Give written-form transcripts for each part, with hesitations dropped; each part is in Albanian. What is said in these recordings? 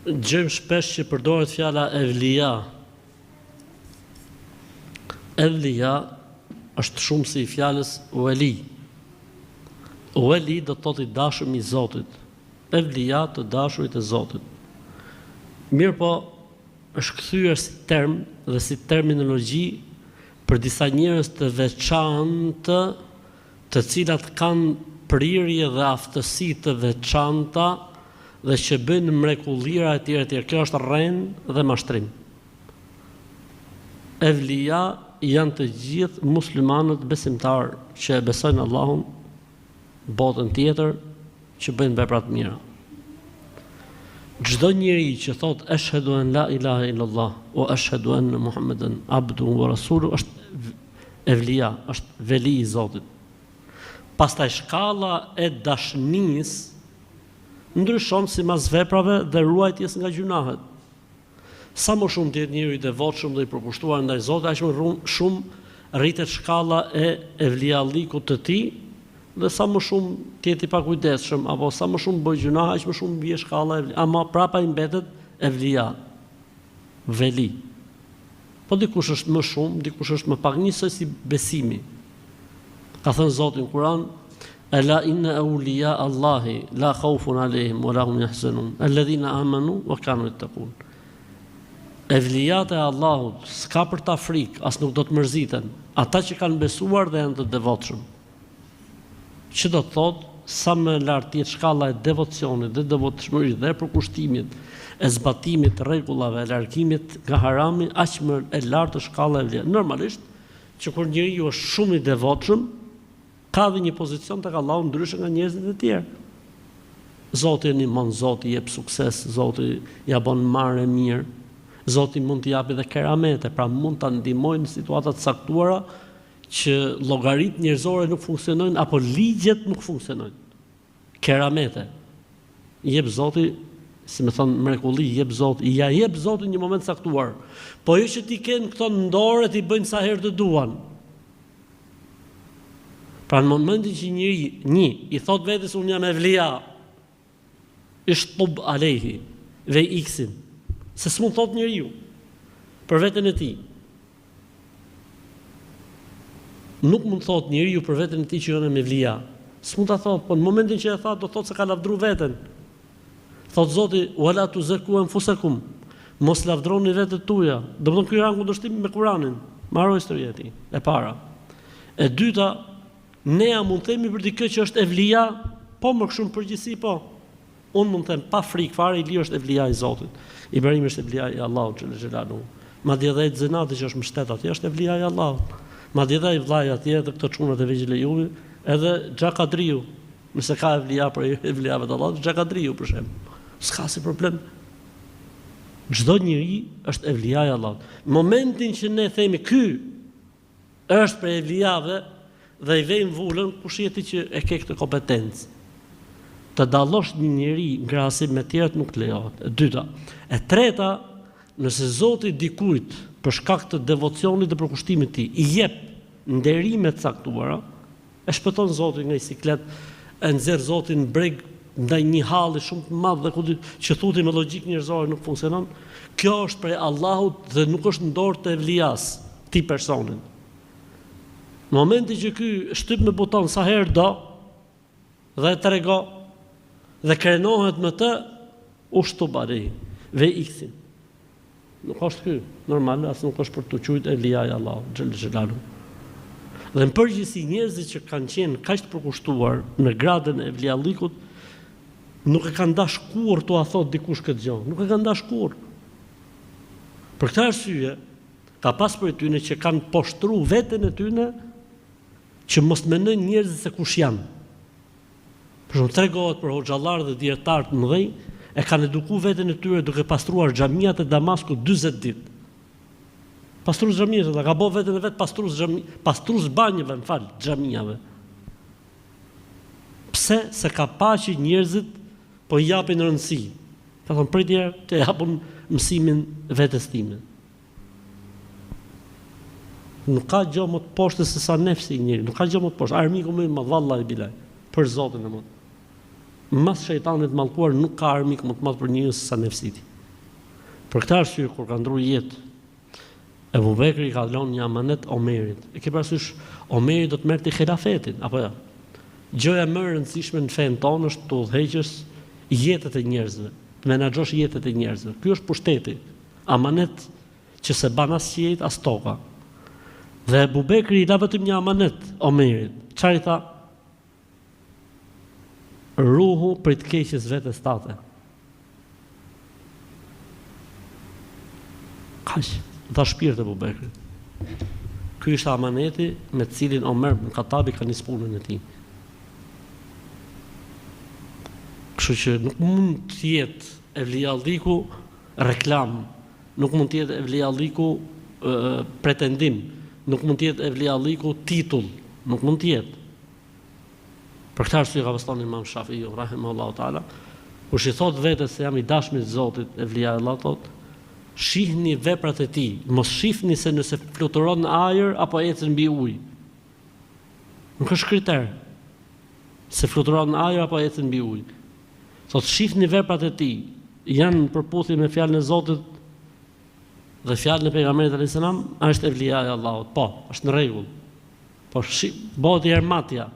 gjejmë shpesh që përdoret fjala evlia. Evlia është shumë si fjalës wali. Wali do të thotë i dashur i Zotit. Evlia të dashurit e Zotit. Mirë po, është kthyer si term dhe si terminologji për disa njerëz të veçantë, të cilat kanë prirje dhe aftësi të veçanta dhe që bëjnë mrekullira e tjera. Kjo është rrenë dhe mashtrim. Evlia janë të gjithë muslimanët besimtarë që e besojnë Allahun, botën tjetër, që bëjnë vepra të mira. Çdo njeri që thot ashhadu an la ilaha illallah wa ashhadu anna Muhammeden abduhu wa rasuluhu është evlia, është veli i Zotit. Pastaj shkalla e dashnisë ndryshon sipas veprave dhe ruajtjes nga gjunahet. Sa më shumë të jetë njeriu i devotshëm dhe i përkushtuar ndaj Zotit, aq më shumë rritet shkalla e evliallikut të tij, dhe sa më shumë të jetë i pakujdesshëm apo sa më shumë bëj gjuna, aq më shumë bie shkalla e ama prapa i mbetet evlia, veli. Po dikush është më shumë, dikush është më pak, njësoj si besimi. Ka thënë Zoti në Kur'an: "Ela inna awliya Allahi la khawfun alehim wa la hum yahzanun, alladhina amanu wa kanu yattaqun." Evlijat e Allahut s'ka për ta frikë, as nuk do të mërziten, ata që kanë besuar dhe janë të devotshëm. Që do të thotë, sa më lart jetë shkalla e devocionit dhe devotshmërisë dhe përkushtimit, e zbatimit të rregullave, e largimit nga harami, aq më e lartë shkalla e vlerë. Normalisht, që kur njeriu është shumë i devotshëm, ka dhe një pozicion tek Allahu ndryshe nga njerëzit e tjerë. Zoti e ndihmon, Zoti jep sukses, Zoti ja bën marrë mirë, Zoti mund t'i japë edhe keramete, pra mund ta ndihmojë në situata të caktuara që llogaritë njerëzore nuk funksionojnë apo ligjet nuk funksionojnë. Keramete. Jep Zoti, si më thon mrekulli, jep Zoti, ja jep Zoti në një moment caktuar. Po jo që ti ken këto në dorë ti bëjnë sa herë të duan. Pra në momentin që njëri i thot vetes unë jam evlia, ishtub alehi ve iksin, se s'mund thot njeriu për veten e tij. Nuk mund thot njeriu për veten e tij që jam evlia. S'mund ta thot, po në momentin që e tha do thot se ka lavdru veten. Thot Zoti: "Wala tuzakku anfusakum", mos lavdroni vetët tuaja. Domethënë ky ran kundërshtim me Kur'anin. Mbaroj historia e tij. E para. E dyta, ne mund themi për dikë që është evlia, po më shumë përgjithësi po. Unë mund të them pa frikë fare, Ili është evlia i Zotit. Ibrahim është evlia i Allahut xhelaluhu. Madje edhe Zenati që është mbështet atje është evlia i Allahut. Madje edhe i vllai atje dhe këto çunat e vegjël e Juvi, edhe Xhakadriu, nëse ka evlia për evliave të Allahut, Xhakadriu për shemb. S'ka si problem. Çdo njeri është evlia i Allahut. Në momentin që ne themi ky është për evliave dhe i vejmë vullën, kush jeti që e ke këtë kompetencë? Të dallosh një njeri në krahasim me tjerët nuk lejohet. E dyta. E treta, nëse Zoti dikujt për shkak të devocionit dhe përkushtimit të tij i jep nderime të caktuara, e shpëton Zoti nga siklet, e nxjerr Zoti në breg ndaj një halli shumë të madh dhe që thuti me logjik njerëzore nuk funksionon. Kjo është prej Allahut dhe nuk është në dorë të evlias, ti personin. Në momentin që ky shtyp me buton sa herë do dhe trego dhe krenohet me të, ushtub alej ve iksin. Nuk është ky, normal, as nuk është për të quajtur evlia i Allahut xhelalu. Dhe në përgjithësi njerëzit që kanë qenë kaq të përkushtuar në gradën e evliallikut nuk e kanë dash kurrë tu a thot dikush këtë gjë, nuk e kanë dash kurrë. Për këtë arsye, ka pas për tyne që kanë poshtruar veten e tyne që mos mendojnë njerëzit se kush janë. Për shumë tregohet për hoxhallar dhe dietar të mëdhenj, e kanë edukuar veten e tyre duke pastruar xhamiat e Damaskut 40 ditë. Pastrues xhamiat, ata ka bërë veten e vet pastrues banjëve, xhamiave. Pse? Se ka paqë njerëzit po i japin rëndësi. Ka thonë prej tjerë të japun mësimin vetes time. Nuk ka gjë më të poshtë se sa nefsi i njëri, nuk ka gjë më të poshtë. Armiku më i madh vallahi bilaj, për Zotin e madh. Mas shejtanit mallkuar nuk ka armik më të madh për njeriu se sa nefsi i tij. Për këtë arsye kur ka ndruar jetë, Ebu Bekri ka lënë një amanet Omerit. E ke parasysh, Omeri do të merrte khilafetin, apo jo? Gjëja më e rëndësishme në fenë tonë është të udhëheqësh jetët e njerëzve, të menaxhosh jetët e njerëzve. Ky është pushteti, amanet që se ban as qiejt as toka. Dhe Ebu Bekri i la vetëm një amanet Omerit. Çfarë i tha? Ruhu për të keqes vetes tate. Kaq, dha shpirt Ebu Bekri. Ky është amaneti me të cilin Omer ibn Khattabi ka nisur punën e tij. Kështu që nuk mund të jetë evlijalliku reklam, nuk mund të jetë evlijalliku pretendim, nuk mund të jetë evlijalliku titull, nuk mund të jetë. Për këtë arsye ka thënë Imam Shafiu rahimahullahu taala, kush i thot vetes se jam i dashur të Zotit, evlia Allah thot, shihni veprat e tij, mos shihni se nëse fluturon në ajër apo ecën mbi ujë. Nuk është kriter se fluturon në ajër apo ecën mbi ujë. Thot shihni veprat e tij, janë në përputhje me fjalën e Zotit dhe fjalën e pejgamberit alayhis salam, është evlia e Allahut. Po, është në rregull. Po bëhet ermatja.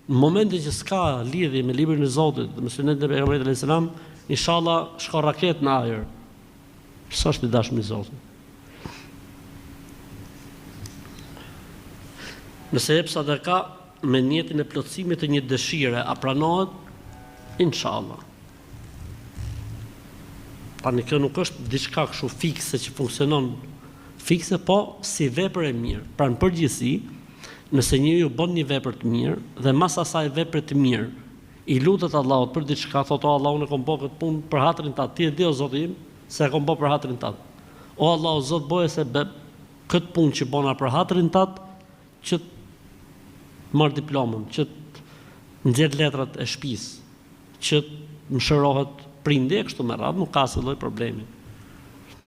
Në momentin që s'ka lidhje me librin e Zotit dhe me sunetin e pejgamberit alayhis salam, inshallah shko raket në ajër. Sa është i dashur i Zotit. Nëse jep sadaka me niyetin e plotësimit të një dëshire, a pranohet? Inshallah. Tani kjo nuk është diçka kështu fikse që funksionon fikse, po si vepër e mirë. Pra në përgjithësi, nëse njeriu bën një vepër të mirë dhe mas asaj vepre të mirë, i lutet Allahut për diçka, thotë o Allah, unë kam bërë këtë punë për hatrin tat. Ti e di o Zoti im se e kam bërë për hatrin tat. O Allah, o Zot, bëje se këtë punë që bëna për hatrin tat, që të marr diplomën, që të nxjerr letrat e shtëpisë, që më shërohet prindi e kështu me radhë, nuk ka asnjë lloj problemi.